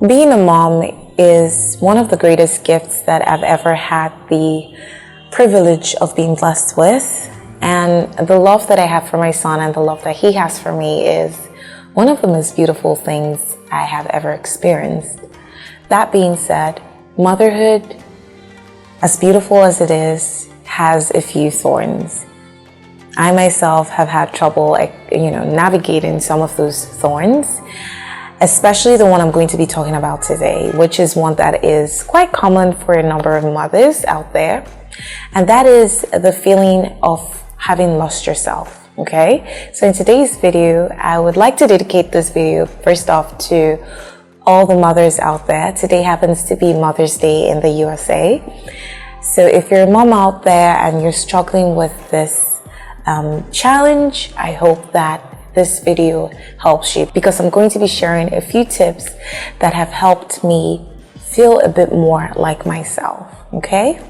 Being a mom is one of the greatest gifts that I've ever had the privilege of being blessed with. And the love that I have for my son and the love that he has for me is one of the most beautiful things I have ever experienced. That being said, motherhood, as beautiful as it is, has a few thorns. I myself have had trouble, navigating some of those thorns, especially the one I'm going to be talking about today, which is one that is quite common for a number of mothers out there. And that is the feeling of having lost yourself. Okay, so in today's video, I would like to dedicate this video first off to all the mothers out there. Today happens to be Mother's Day in the USA. So if you're a mom out there and you're struggling with this challenge, I hope that this video helps you, because I'm going to be sharing a few tips that have helped me feel a bit more like myself. Okay?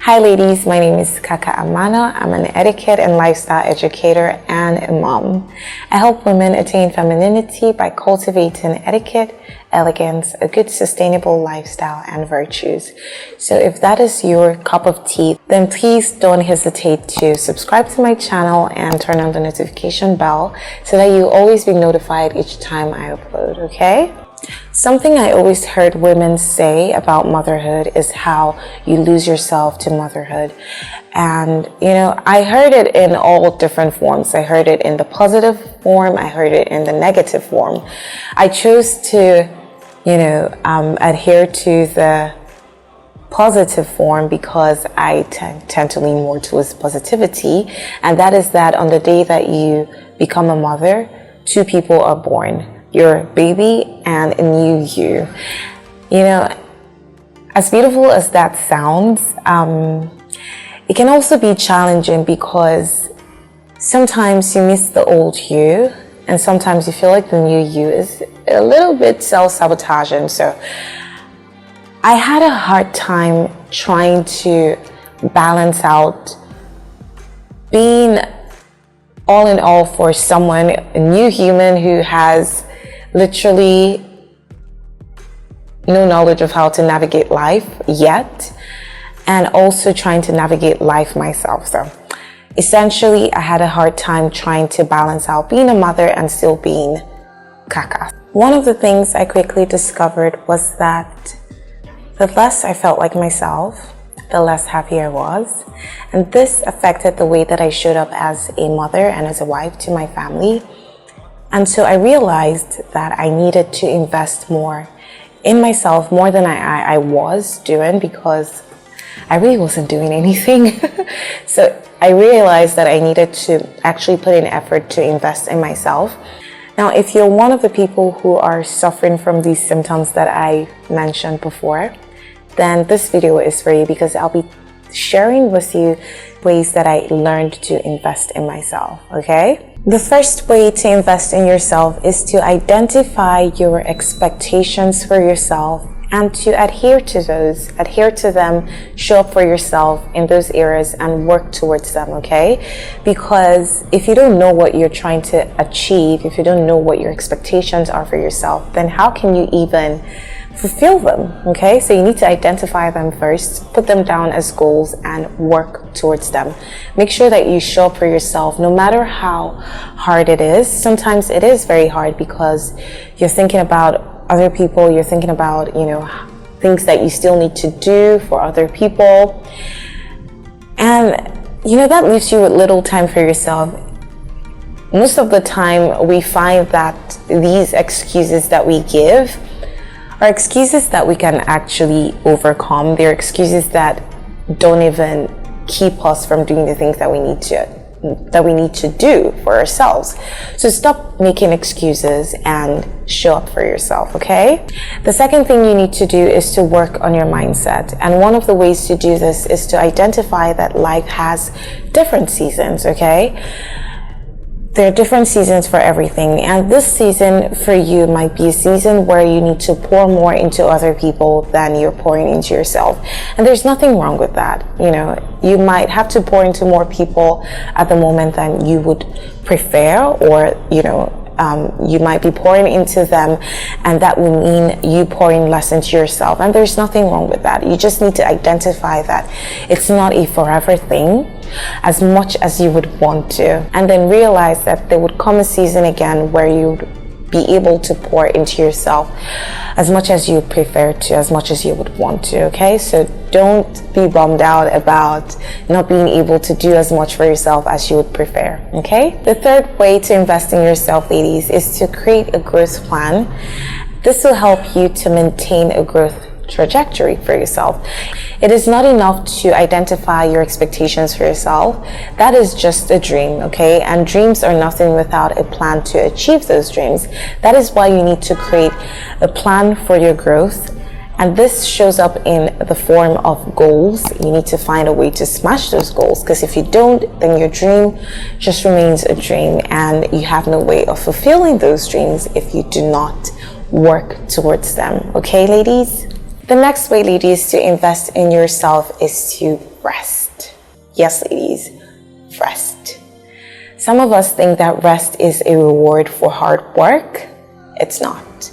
Hi ladies, my name is Kaka Amano. I'm an etiquette and lifestyle educator and a mom. I help women attain femininity by cultivating etiquette, elegance, a good sustainable lifestyle, and virtues. So if that is your cup of tea, then please don't hesitate to subscribe to my channel and turn on the notification bell so that you'll always be notified each time I upload, okay? Something I always heard women say about motherhood is how you lose yourself to motherhood. And, I heard it in all different forms. I heard it in the positive form. I heard it in the negative form. I chose to, adhere to the positive form because I tend to lean more towards positivity. And that is that on the day that you become a mother, two people are born. Your baby and a new you. As beautiful as that sounds, it can also be challenging because sometimes you miss the old you, and sometimes you feel like the new you is a little bit self-sabotaging. So I had a hard time trying to balance out being all in all for someone, a new human who has literally no knowledge of how to navigate life yet, and also trying to navigate life myself. So essentially, I had a hard time trying to balance out being a mother and still being Kaka. One of the things I quickly discovered was that the less I felt like myself, the less happy I was. And this affected the way that I showed up as a mother and as a wife to my family. And so I realized that I needed to invest more in myself, more than I was doing, because I really wasn't doing anything. So I realized that I needed to actually put in effort to invest in myself. Now, if you're one of the people who are suffering from these symptoms that I mentioned before, then this video is for you, because I'll be sharing with you ways that I learned to invest in myself, okay? The first way to invest in yourself is to identify your expectations for yourself and to adhere to them, show up for yourself in those areas and work towards them, okay? Because if you don't know what you're trying to achieve, if you don't know what your expectations are for yourself, then how can you even fulfill them, okay? So you need to identify them first, put them down as goals and work towards them. Make sure that you show up for yourself no matter how hard it is. Sometimes it is very hard because you're thinking about other people, you're thinking about, things that you still need to do for other people. And, that leaves you with little time for yourself. Most of the time we find that these excuses that we give are excuses that we can actually overcome. They're excuses that don't even keep us from doing the things that we need to do for ourselves. So stop making excuses and show up for yourself, okay? The second thing you need to do is to work on your mindset. And one of the ways to do this is to identify that life has different seasons, okay? There are different seasons for everything, and this season for you might be a season where you need to pour more into other people than you're pouring into yourself. And there's nothing wrong with that. You know, you might have to pour into more people at the moment than you would prefer, or, you might be pouring into them, and that will mean you pouring less into yourself. And there's nothing wrong with that. You just need to identify that it's not a forever thing as much as you would want to, and then realize that there would come a season again where you'd be able to pour into yourself as much as you prefer to, as much as you would want to. Okay, so don't be bummed out about not being able to do as much for yourself as you would prefer. Okay, the third way to invest in yourself, ladies, is to create a growth plan. This will help you to maintain a growth trajectory for yourself. It is not enough to identify your expectations for yourself. That is just a dream, okay? And dreams are nothing without a plan to achieve those dreams. That is why you need to create a plan for your growth. And this shows up in the form of goals. You need to find a way to smash those goals, because if you don't, then your dream just remains a dream, and you have no way of fulfilling those dreams if you do not work towards them. Okay, ladies? The next way, ladies, to invest in yourself is to rest. Yes, ladies, rest. Some of us think that rest is a reward for hard work. It's not.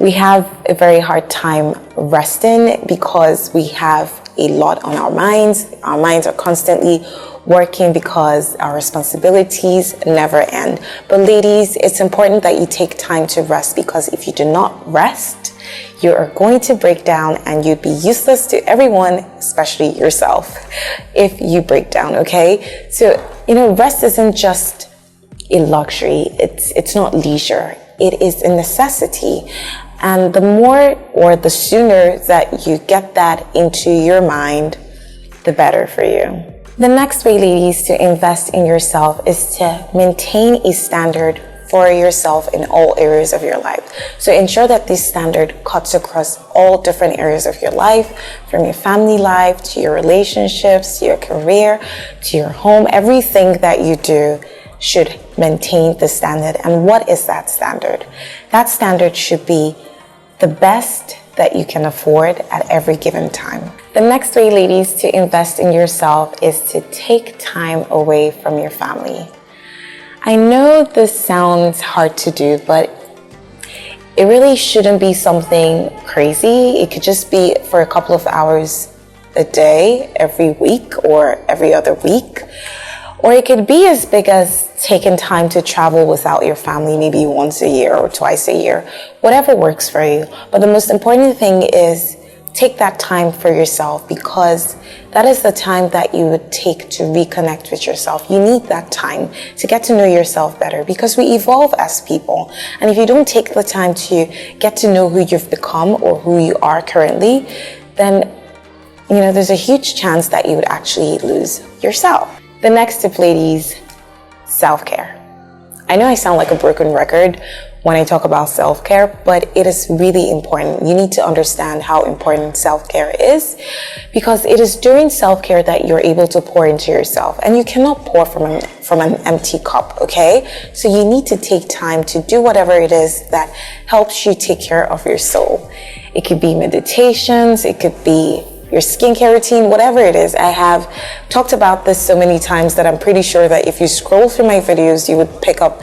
We have a very hard time resting because we have a lot on our minds. Our minds are constantly working because our responsibilities never end. But ladies, it's important that you take time to rest, because if you do not rest, you are going to break down and you'd be useless to everyone, especially yourself, if you break down, okay? So, rest isn't just a luxury. It's not leisure. It is a necessity. And the more or the sooner that you get that into your mind, the better for you. The next way, ladies, to invest in yourself is to maintain a standard for yourself in all areas of your life. So ensure that this standard cuts across all different areas of your life, from your family life to your relationships, to your career, to your home. Everything that you do should maintain the standard. And what is that standard? That standard should be the best that you can afford at every given time. The next way, ladies, to invest in yourself is to take time away from your family. I know this sounds hard to do, but it really shouldn't be something crazy. It could just be for a couple of hours a day, every week or every other week. Or it could be as big as taking time to travel without your family, maybe once a year or twice a year, whatever works for you. But the most important thing is take that time for yourself, because that is the time that you would take to reconnect with yourself. You need that time to get to know yourself better, because we evolve as people. And if you don't take the time to get to know who you've become or who you are currently, then, there's a huge chance that you would actually lose yourself. The next tip, ladies, self-care. I know I sound like a broken record when I talk about self-care, but it is really important. You need to understand how important self-care is, because it is during self-care that you're able to pour into yourself, and you cannot pour from an empty cup, okay? So you need to take time to do whatever it is that helps you take care of your soul. It could be meditations, it could be your skincare routine, whatever it is. I have talked about this so many times that I'm pretty sure that if you scroll through my videos, you would pick up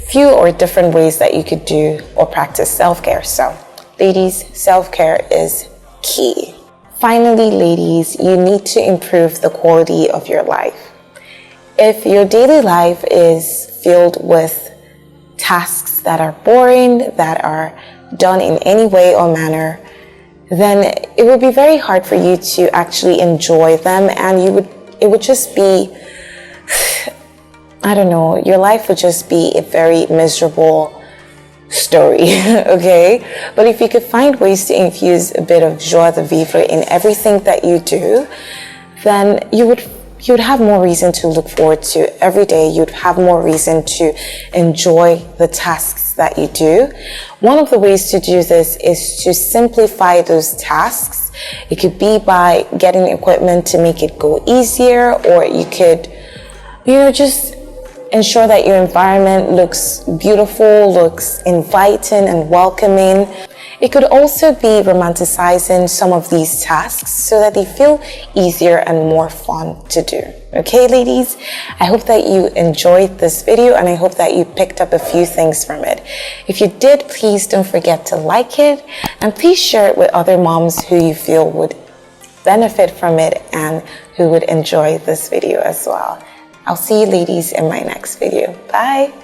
few or different ways that you could do or practice self-care. So, ladies, self-care is key. Finally, ladies, you need to improve the quality of your life. If your daily life is filled with tasks that are boring, that are done in any way or manner, then it would be very hard for you to actually enjoy them, and it would just be, your life would just be a very miserable story, okay? But if you could find ways to infuse a bit of joie de vivre in everything that you do, then you would have more reason to look forward to every day. You'd have more reason to enjoy the tasks that you do. One of the ways to do this is to simplify those tasks. It could be by getting equipment to make it go easier, or you could, just ensure that your environment looks beautiful, looks inviting and welcoming. It could also be romanticizing some of these tasks so that they feel easier and more fun to do. Okay, ladies? I hope that you enjoyed this video and I hope that you picked up a few things from it. If you did, please don't forget to like it and please share it with other moms who you feel would benefit from it and who would enjoy this video as well. I'll see you ladies in my next video. Bye.